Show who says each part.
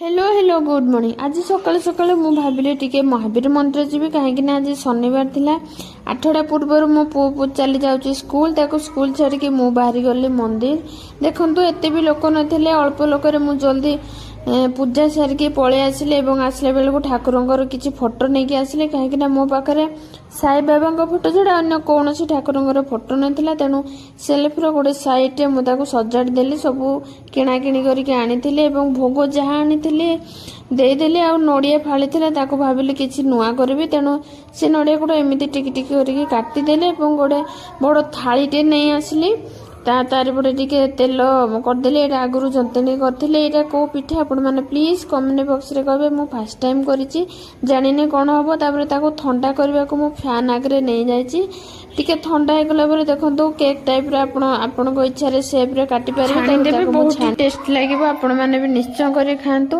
Speaker 1: Hello hello good morning. आज सकाल सकाल मु भाविले टिके महावीर मंदिर जी कहीं आज शनिवार थिला। 8टा पूर्व मो पु चली जाऊँ स्कूल ताको स्कूल छाड़ी मु बाहरी गली मंदिर। देखंतु एते भी लोक नथिले, अल्प लोकरे मु जल्दी पूजा सारिकी पळे आसिले एवं आसला बेलू ठाकुरंकर किछि फोटो नहीं आसिले कहीं मो पाखरे साई बाबा फोटो छड़ा अन्य कौन ठाकुरंकर फोटो नथिला। तेणु सेल्फ रो गोटे साइड रे मुझे सजाड़ देली, सब किणाकिणी करके आनी एवं भोग जहाँ आनी देदेली आ नड़िया फाड़ी ताको भाविली किछि नुआ करी। तेणु से नड़िया गुड़ा एमती टिकी टिकी करके काटिदेले गोटे बड़ थालीटे नहीं आसली। तारिपटे टिके तेल करदेली। एटा आगु जंतनी करथिले। एटा को पिठा आपण माने प्लीज कमेंट बॉक्स रे कहबे। मु फर्स्ट टाइम करिछि, जानिने कोन हबो। तापर ताको ठंडा करबा को मु फैन आगरे नहीं जाइछि। टिके ठंडा हे गला परे देखंतु केक टाइप रे आपण को इच्छा रे शेप रे काटि पारे। बहुत टेस्ट लागिबो, आपण माने भी निश्चय करे खांतु।